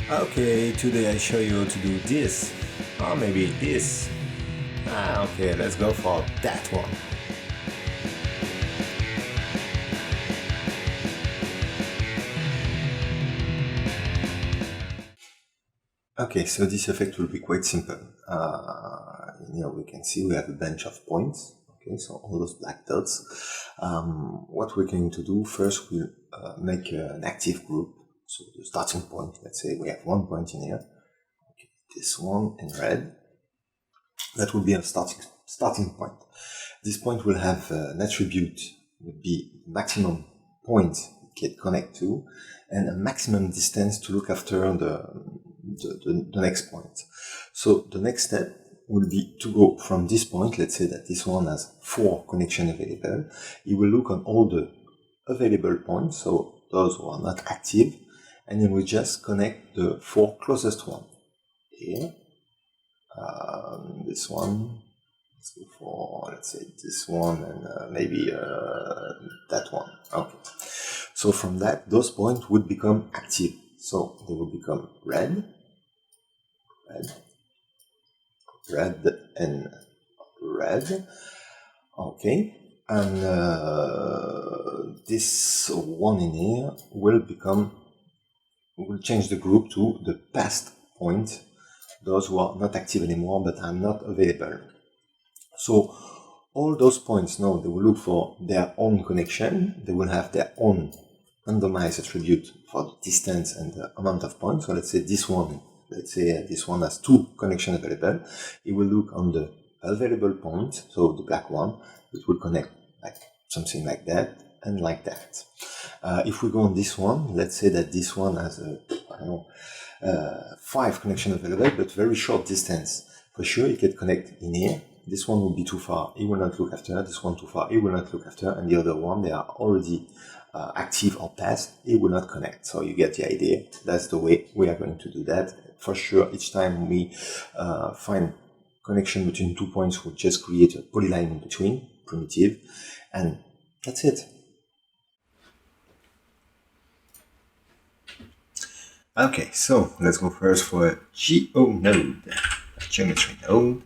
Okay, today I show you how to do this, or maybe this. Okay, let's go for that one. Okay, so this effect will be quite simple. In here we can see we have a bunch of points. Okay, so all those black dots. What we're going to do first, we'll make an active group. So the starting point, let's say we have 1 point in here. Okay, this one in red. That will be a starting point. This point will have an attribute, would be maximum point it can connect to, and a maximum distance to look after the next point. So the next step will be to go from this point. Let's say that this one has 4 connections available. It will look on all the available points, so those who are not active, and it will just connect the 4 closest ones. Here, this one, let's go for, let's say this one, and maybe that one. Okay. So from that, those points would become active. So they will become red, and red. Okay. And this one in here will change the group to the past point, those who are not active anymore but are not available. So all those points now, they will look for their own connection. They will have their own randomized attribute for the distance and the amount of points. So let's say this one has 2 connections available. It will look on the available point, so the black one. It will connect like something like that and like that. If we go on this one, let's say that this one has 5 connections available, but very short distance. For sure, it can connect in here. This one will be too far, it will not look after. This one too far, it will not look after. And the other one, they are already active or past, it will not connect. So you get the idea. That's the way we are going to do that. For sure, each time we find connection between 2 points, we'll just create a polyline in between, primitive, and that's it. Okay, so let's go first for a geo node, a geometry node.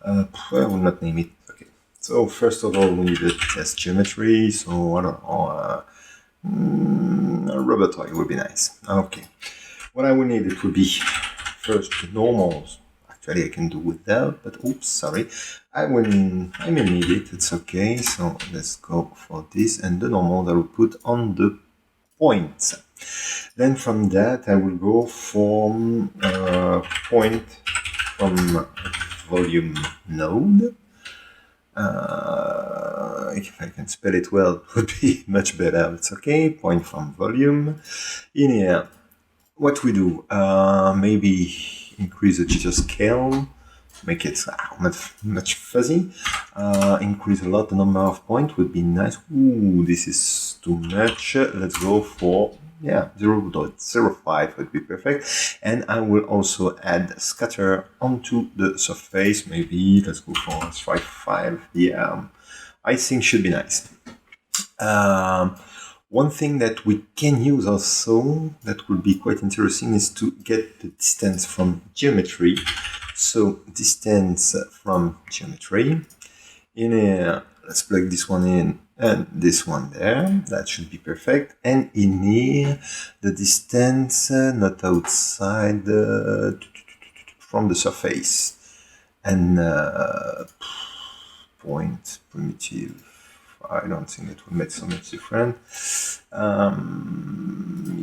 I will not name it. Okay, so first of all, we need a test geometry. So I don't know, a rubber toy would be nice. Okay, what I will need, it will be first the normals. Actually, I can do without, but oops, sorry. I may need it. It's okay. So let's go for this, and the normal I will put on the points. Then from that, I will go from point from volume node. If I can spell it well, it would be much better. It's okay. Point from volume. In here, what we do, maybe increase the jitter scale, make it much fuzzy. Increase a lot the number of points would be nice. Ooh, this is too much. Let's go for 0.05 would be perfect. And I will also add scatter onto the surface. Maybe let's go for 5.5. Yeah, I think should be nice. One thing that we can use also that would be quite interesting is to get the distance from geometry. So distance from geometry. In here, let's plug this one in and this one there. That should be perfect. And in here, the distance not outside from the surface. And point primitive. I don't think it will make so much difference.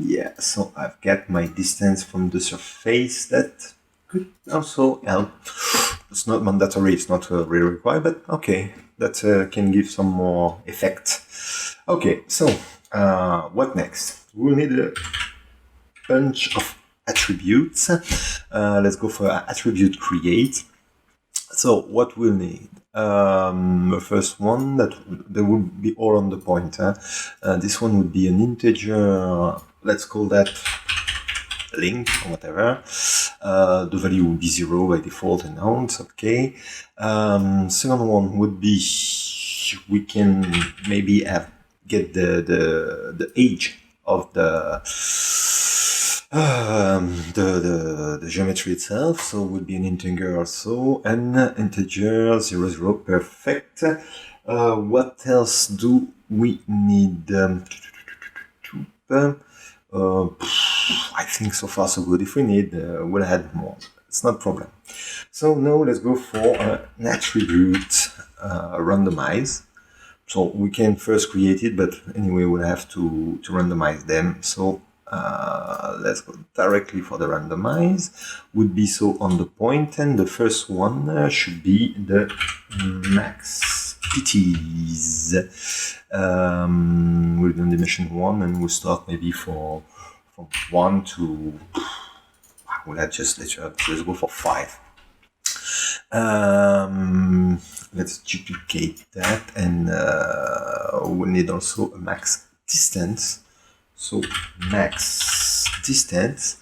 Yeah, so I've got my distance from the surface. That could also help. It's not mandatory, it's not really required, but okay, that can give some more effect. Okay, so what next? We'll need a bunch of attributes. Let's go for attribute create. So what we'll need, the first one, that they would be all on the point. This one would be an integer, let's call that link or whatever. The value would be 0 by default and nouns, okay. Second one would be, we can maybe get the age of the The geometry itself, so would be an integer also, and integer 0, 0, perfect. What else do we need? I think so far so good. If we need, we'll add more. It's not a problem. So now let's go for an attribute randomize. So we can first create it, but anyway, we'll have to randomize them. So let's go directly for the randomize. Would be so on the point, and the first one should be the max PTs. We'll do dimension 1, and we'll start maybe from 1 to. We'll adjust later. Let's go for 5. Let's duplicate that, and we'll need also a max distance. So max distance.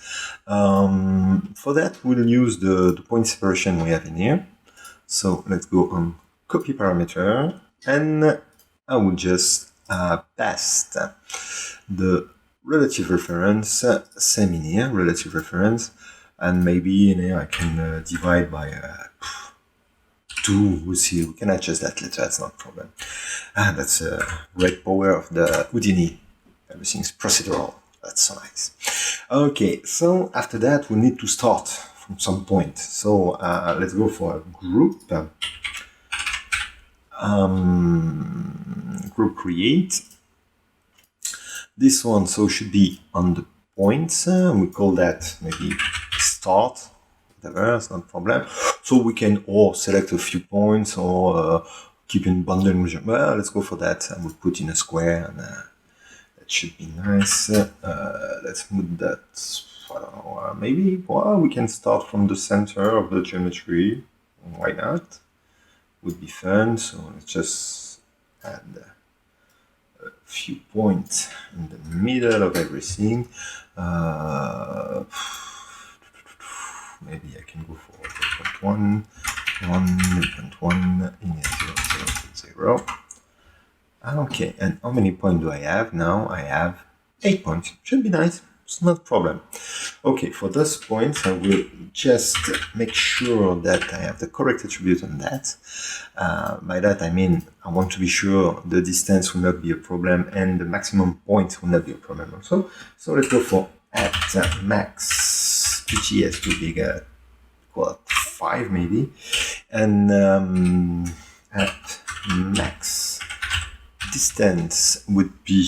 For that, we'll use the point separation we have in here. So let's go on copy parameter, and I will just paste the relative reference, same in here, relative reference, and maybe in here I can divide by 2. We'll see, we can adjust that later, that's not a problem. That's a great power of the Houdini. Everything's procedural, that's so nice. Okay, so after that we need to start from some point. So let's go for a group. Group create. This one so should be on the points. We call that maybe start, whatever, it's not a problem. So we can or select a few points or keep in bundle region. Well, let's go for that, and we'll put in a square, and that should be nice. Let's move that. I don't know, maybe we can start from the center of the geometry. Why not? Would be fun. So let's just add a few points in the middle of everything. Maybe I can go for 0.1, 1.1, in 0, 0, 0. Okay, and how many points do I have now? I have 8 points. Should be nice. It's not a problem. Okay, for those points, I will just make sure that I have the correct attribute on that. By that, I mean I want to be sure the distance will not be a problem and the maximum point will not be a problem also. So let's go for at max PTS to be equal 5 maybe, and at max distance would be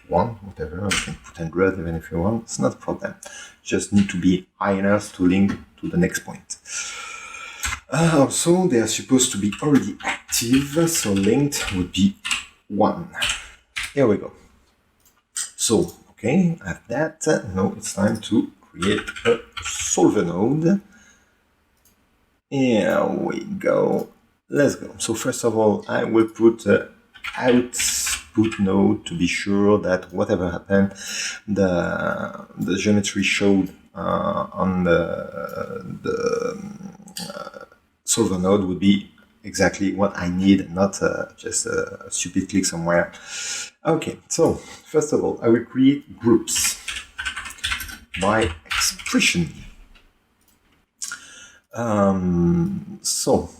1, whatever. You can put 100 even if you want. It's not a problem. Just need to be high enough to link to the next point. So they are supposed to be already active. So linked would be 1. Here we go. So okay, I have that. Now it's time to create a solver node. Here we go. Let's go. So first of all, I will put output node to be sure that whatever happened, the geometry showed on the solver node would be exactly what I need, not just a stupid click somewhere. Okay, so first of all, I will create groups by expression. So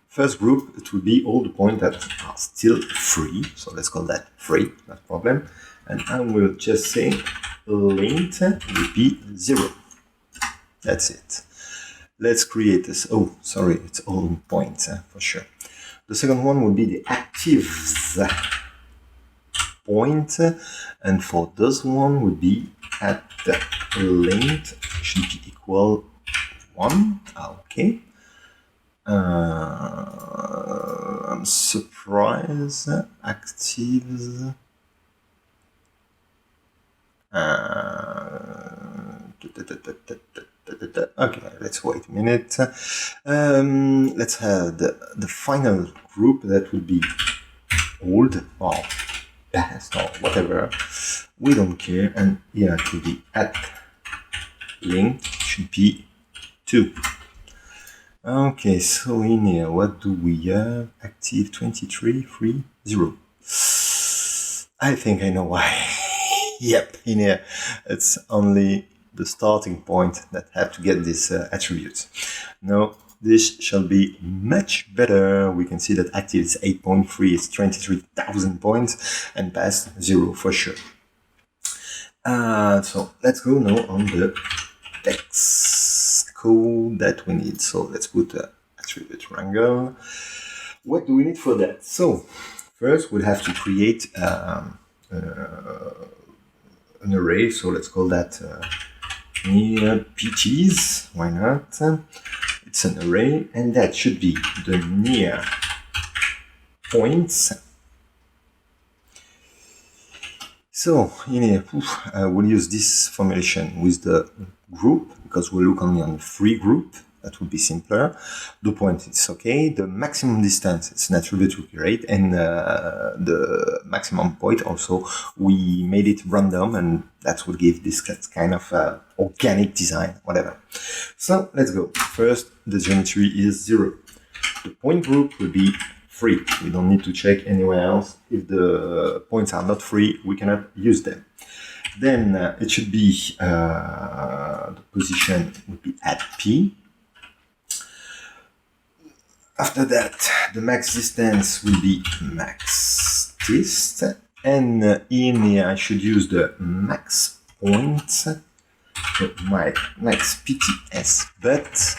first group, it will be all the points that are still free. So let's call that free, no problem. And I will just say linked will be 0. That's it. Let's create this. Oh, sorry, it's all points for sure. The second one will be the actives point, and for this one would be at the linked should be equal 1. Okay. I'm surprised. Actives. Okay, let's wait a minute. Let's have the final group that will be old or past or whatever. We don't care. And here it will be at linked should be 2. Okay, so in here, what do we have? Active 23, 3, 0. I think I know why. Yep, in here it's only the starting point that have to get this attribute. Now this shall be much better. We can see that active is 8.3, it's 23,000 points, and past 0 for sure. So let's go now on the text code that we need. So let's put attribute wrangle. What do we need for that? So first we'll have to create an array. So let's call that near PTs. Why not? It's an array, and that should be the near points. So in here, we'll use this formulation with the group, because we'll look only on the free group. That would be simpler. The point is okay. The maximum distance, it's an attribute we create, and the maximum point also, we made it random, and that will give this kind of organic design, whatever. So let's go. First, the geometry is 0. The point group will be free. We don't need to check anywhere else. If the points are not free, we cannot use them. Then it should be the position would be at P. After that, the max distance will be max dist, and in here I should use the max points, my max PTS, but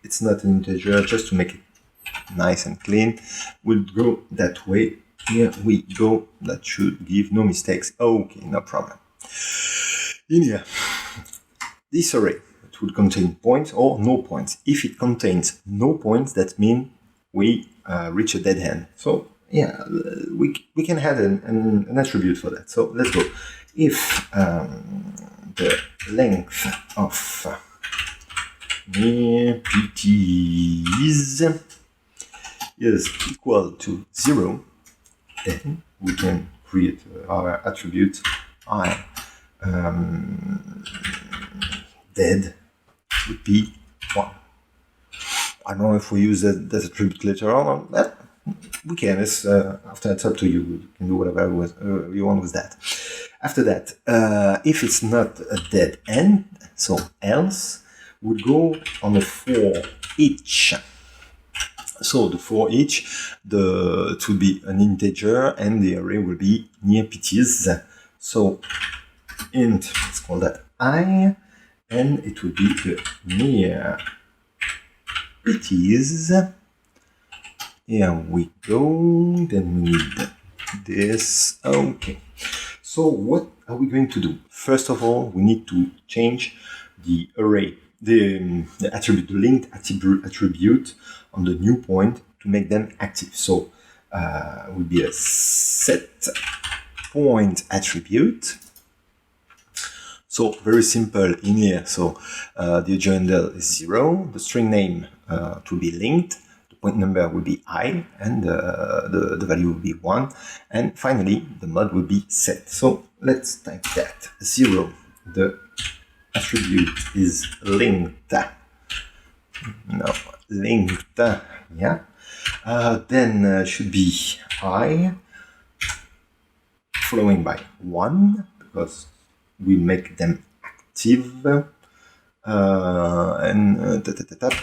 it's not an integer, just to make it nice and clean. We'll go that way. Here we go. That should give no mistakes. Okay, no problem. In here, this array, it would contain points or no points. If it contains no points, that means we reach a dead end. So yeah, we can add an attribute for that. So let's go. If the length of near PTs is equal to 0, then we can create our attribute I dead would be 1. I don't know if we use that attribute later on. We can. After it's up to you. You can do whatever you want with that. After that, if it's not a dead end, so else, we'll go on a for each. So the for each, it will be an integer, and the array will be near PTs. So int, let's call that I, and it will be the near PTs. Here we go. Then we need this. Okay. So what are we going to do? First of all, we need to change the array, the attribute, the linked attribute on the new point to make them active. So will be a set point attribute. So very simple in here. So the agenda is 0. The string name to be linked. The point number will be I, and the value will be 1. And finally, the mode will be set. So let's type that 0. The attribute is linked. No, linked. Yeah. Then should be I following by 1, because we make them active,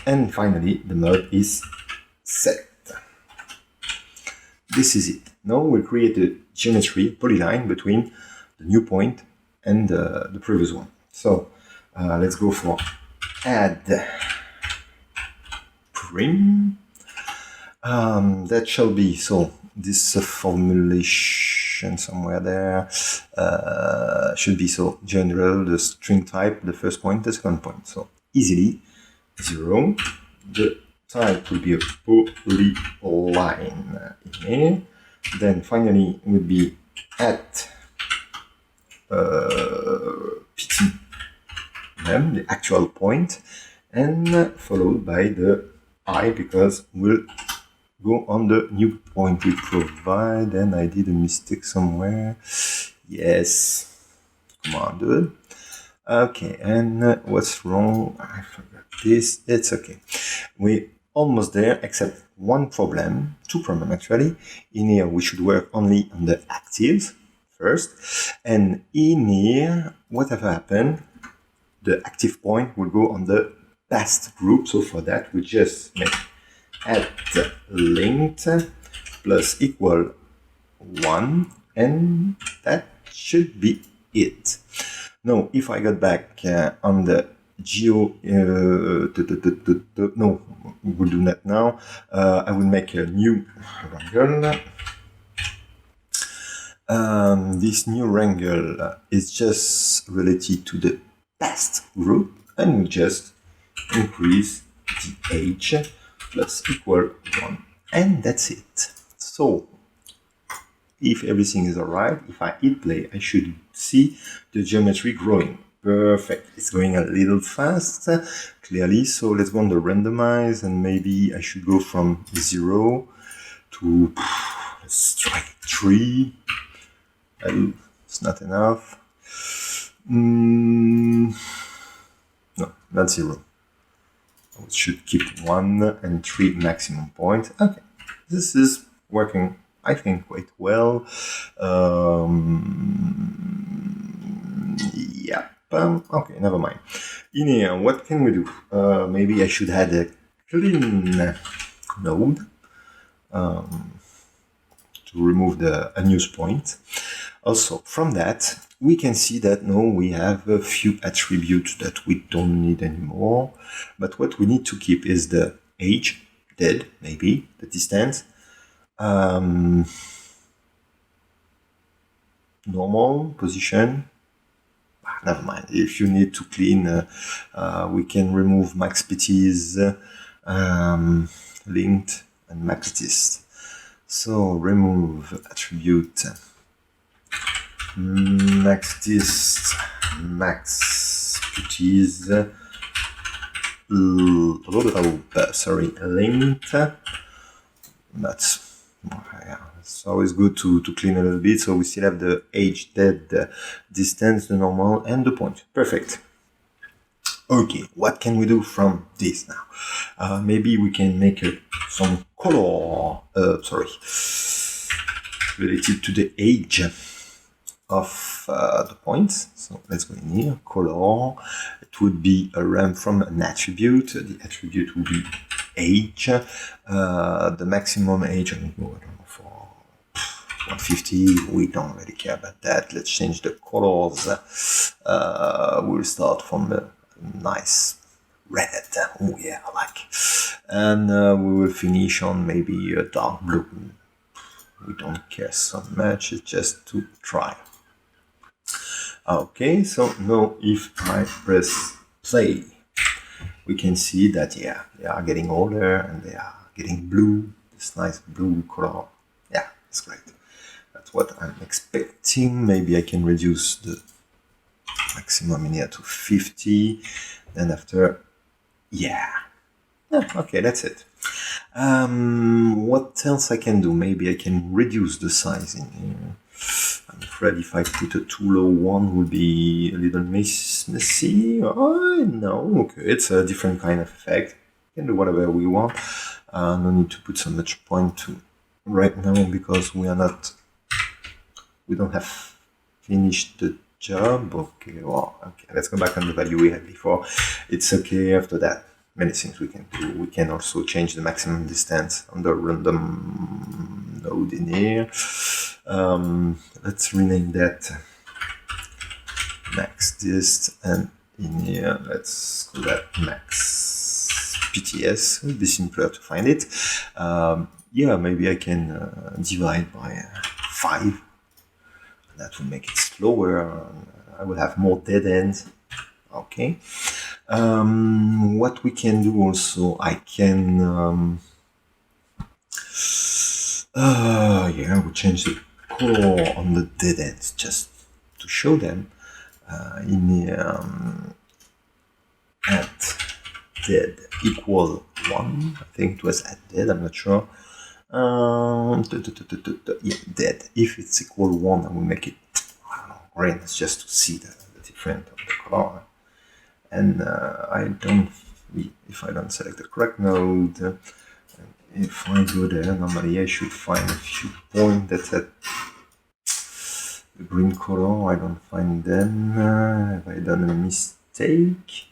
and finally the mode is set. This is it. Now we'll create a geometry polyline between the new point and the previous one. So let's go for add prim. That shall be, so this formulation somewhere there should be, so general, the string type, the first point, the second point. So easily 0. The type will be a polyline in here. Then finally would be at PT, the actual point, and followed by the I, because we'll go on the new point we provide. And I did a mistake somewhere. Yes, come on, dude. Okay, and what's wrong? I forgot this. It's okay. We're almost there, except one problem, two problems actually. In here, we should work only on the active first. And in here, whatever happened, the active point will go on the past group. So for that, we just make add linked plus equal 1, and that should be it. Now, if I got back on the geo, no, we'll do that now. I will make a new wrangle. This new wrangle is just related to the past group, and we just increase the age plus equal 1, and that's it. So if everything is alright, if I hit play, I should see the geometry growing. Perfect. It's going a little fast, clearly. So let's go on the randomize, and maybe I should go from 0 to, let's try 3. It's not enough. No, not 0. I should keep 1 and 3 maximum point. Okay, this is working, I think, quite well. Yeah. Okay, never mind. In here, what can we do? Maybe I should add a clean node to remove the unused point. Also, from that, we can see that now we have a few attributes that we don't need anymore. But what we need to keep is the age, dead, maybe, the distance, normal, position. Never mind. If you need to clean, we can remove max PTs, linked, and max dist. So remove attribute max dist, max PTs, linked. That's it's always good to clean a little bit. So we still have the age, dead, the distance, the normal, and the point. Perfect. Okay, what can we do from this now? Maybe we can make some color, related to the age of the points. So let's go in here, color. It would be a ramp from an attribute. The attribute would be age. The maximum age, I don't know, for 150. We don't really care about that. Let's change the colors. We'll start from the nice red. Oh yeah, I like. And we will finish on maybe a dark blue. We don't care so much. It's just to try. Okay, so now if I press play, we can see that, yeah, they are getting older and they are getting blue, this nice blue color. Yeah, it's great. That's what I'm expecting. Maybe I can reduce the maximum in here to 50. Then after, yeah. Okay, that's it. What else I can do? Maybe I can reduce the size in here. I'm afraid if I put a too low one would be a little messy. Oh, no, okay, it's a different kind of effect. We can do whatever we want. No need to put so much point to right now because we don't have finished the job. Okay, well, okay, let's go back on the value we had before. It's okay after that. Many things we can do. We can also change the maximum distance on the random node in here. Let's rename that max dist, and in here let's call that max PTS. It would be simpler to find it. Yeah, maybe I can divide by 5. That will make it slower. I will have more dead ends. Okay. What we can do also, I can we change the color on the dead ends just to show them in the at dead equal 1. I think it was at dead, I'm not sure. Yeah, dead. If it's equal 1, I will make it, I don't know, green. It's just to see the difference of the color. And if I don't select the correct node, if I go there, normally I should find a few points that the green color, I don't find them. Have I done a mistake?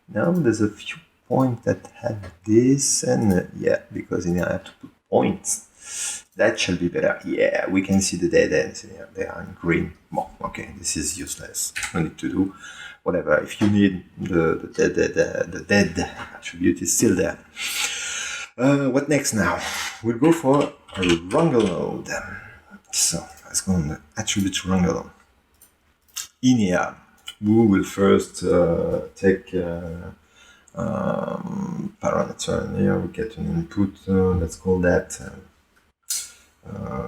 No, there's a few points that have this, and yeah, because in here I have to put points. That shall be better. Yeah, we can see the dead ends here. They are in green. Well, okay, this is useless. No need to do. Whatever. If you need the dead attribute is still there. What next now? We'll go for a wrangle node. So let's go on the attribute wrangle. In here, we will first take parameter. And here we get an input. Let's call that.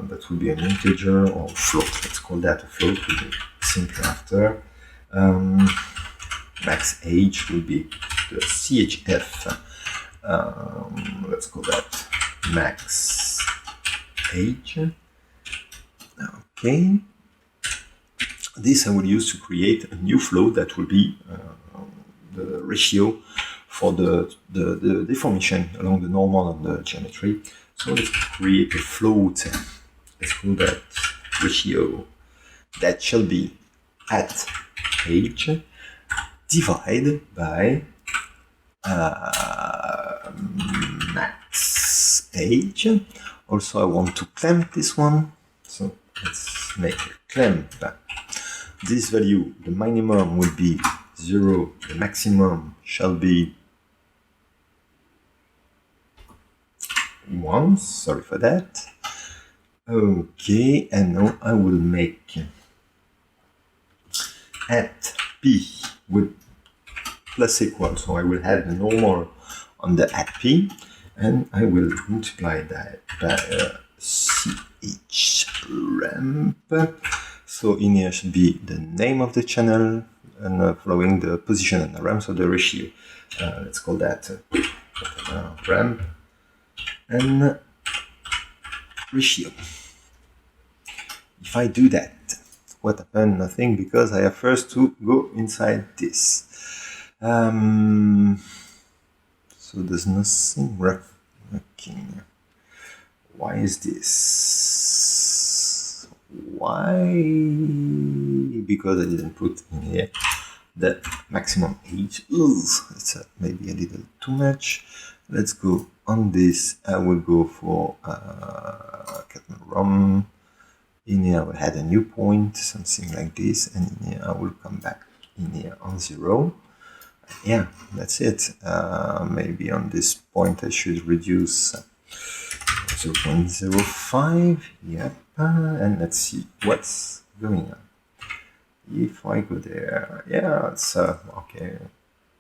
That will be an integer or float. Let's call that a float. Will be simpler after. Max age will be the CHF. Let's call that max age. Okay. This I will use to create a new float that will be the ratio for the deformation along the normal of the geometry. So let's create a float. Let's call that ratio. That shall be at age divided by max age. Also, I want to clamp this one. So let's make a clamp. This value, the minimum will be 0. The maximum shall be 1. Sorry for that. Okay, and now I will make at p with plus equal. So I will add the normal on the at p, and I will multiply that by ch ramp. So in here should be the name of the channel and following the position and the ramp, so the ratio. Let's call that ramp and ratio. If I do that, what happened? Nothing, because I have first to go inside this. So there's nothing working. Why is this? Why? Because I didn't put in here the maximum age. It's maybe a little too much. Let's go on this. I will go for cat and rum. In here I will add a new point, something like this, and in here I will come back in here on 0. Yeah, that's it. Maybe on this point I should reduce 0.05. Yep, and let's see what's going on. If I go there, yeah, it's okay.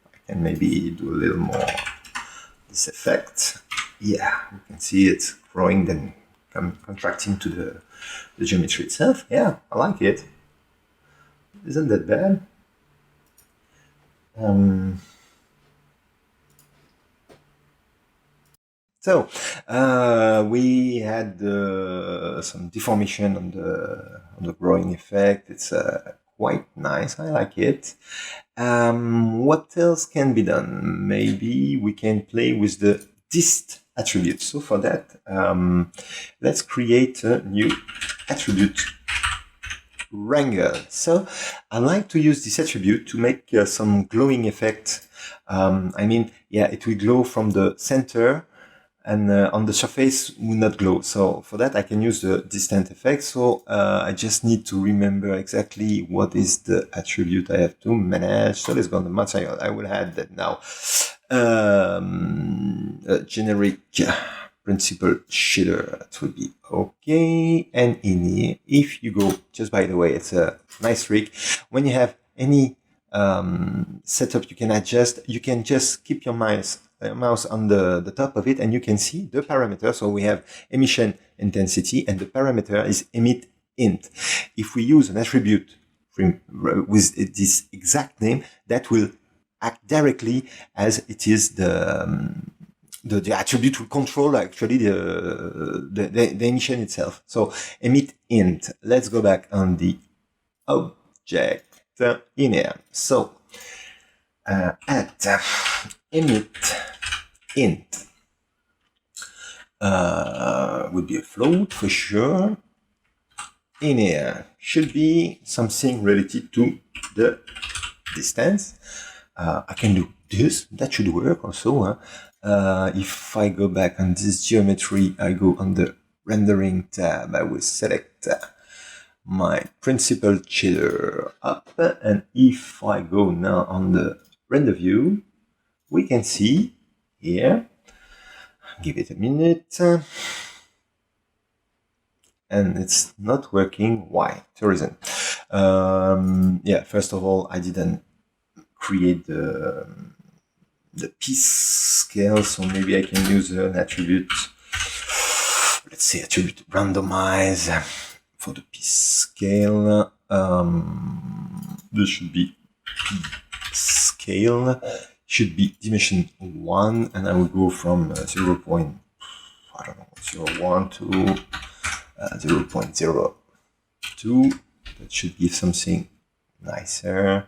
I can maybe do a little more this effect. Yeah, you can see it growing, then contracting to the geometry itself. Yeah, I like it. Isn't that bad? So we had some deformation on the growing effect. It's quite nice. I like it. What else can be done? Maybe we can play with the dist attribute. So for that, let's create a new attribute wrangle. So I like to use this attribute to make some glowing effect. I mean, yeah, it will glow from the center, and on the surface will not glow. So for that, I can use the distant effect. So I just need to remember exactly what is the attribute I have to manage. So let's go on the material. I will add that now. Generic principal shader, that would be okay. And in here, if you go, just by the way, it's a nice trick. When you have any setup you can adjust, you can just keep your mouse on the top of it, and you can see the parameter. So we have emission intensity, and the parameter is emit int. If we use an attribute with this exact name, that will act directly as it is the attribute will control actually the emission itself. So emit int. Let's go back on the object in here. So at emit int would be a float for sure. in here should be something related to the distance. I can do this, that should work also. If I go back on this geometry, I go on the rendering tab, I will select my principal shader up, and if I go now on the render view, we can see here, give it a minute, and it's not working. Why? There isn't. Yeah, first of all, I didn't create the piece scale, so maybe I can use an attribute, let's say attribute randomize for the piece scale. This should be P scale, should be dimension 1, and I will go from 0.01 to 0.02. That should give something nicer.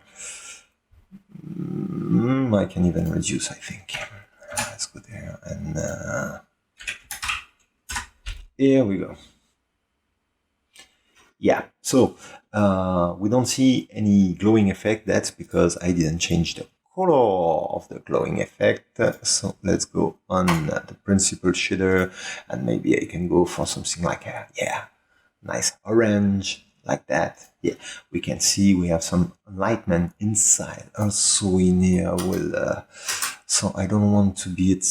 I can even reduce, I think. Let's go there, and here we go. Yeah, so we don't see any glowing effect. That's because I didn't change the color of the glowing effect. So let's go on the principal shader, and maybe I can go for something like a, nice orange, like that. Yeah, we can see we have some enlightenment inside. Also in here will, so I don't want to be it.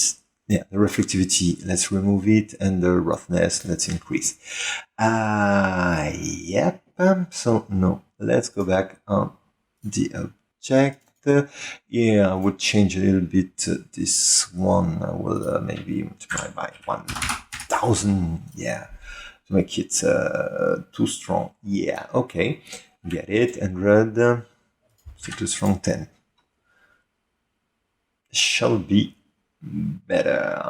Yeah, the reflectivity, let's remove it, and the roughness, let's increase. Yep, so no, let's go back on the object. Yeah, I would change a little bit this one. I will maybe multiply by 1000, yeah, to make it too strong. Yeah, okay, get it, and red, too strong 10. Shall be better.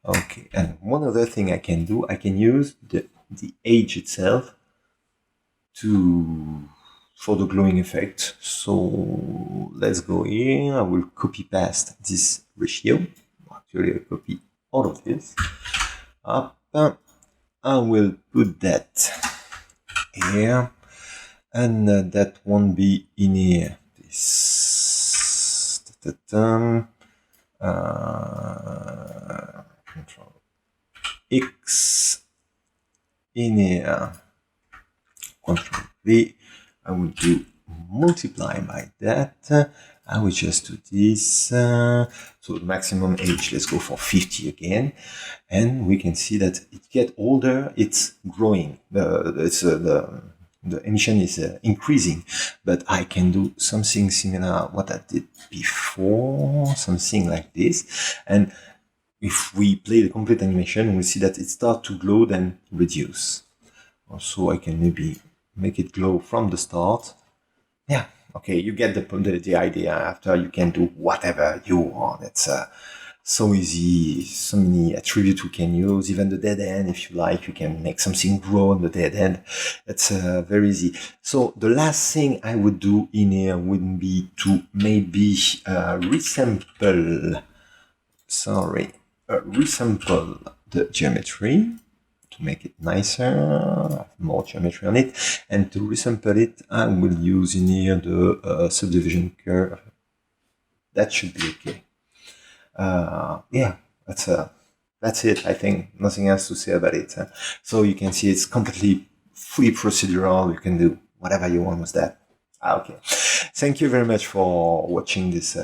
Okay, and one other thing I can do, I can use the age itself for the glowing effect. So let's go here. I will copy past this ratio. Actually, I copy all of this up. I will put that here, and that won't be in here. This Control X in here, Control V. I will do multiply by that. I will just do this. So the maximum age, let's go for 50 again, and we can see that it gets older. It's growing. The emission is increasing, but I can do something similar what I did before, something like this. And if we play the complete animation, we see that it starts to glow, then reduce. Also, I can maybe make it glow from the start. Yeah, okay, you get the idea. After, you can do whatever you want. It's so easy, so many attributes we can use, even the dead end, if you like, you can make something grow on the dead end. It's very easy. So the last thing I would do in here would be to maybe resample the geometry to make it nicer, more geometry on it, and to resample it, I will use in here the subdivision curve. That should be okay. Yeah, that's it. I think nothing else to say about it. So you can see it's completely fully procedural. You can do whatever you want with that. Okay. Thank you very much for watching this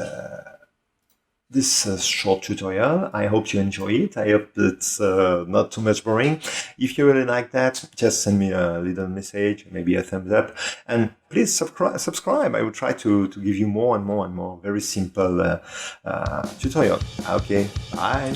short tutorial. I hope you enjoy it. I hope it's not too much boring. If you really like that, just send me a little message, maybe a thumbs up, and please subscribe. I will try to give you more and more very simple tutorial. Okay, bye.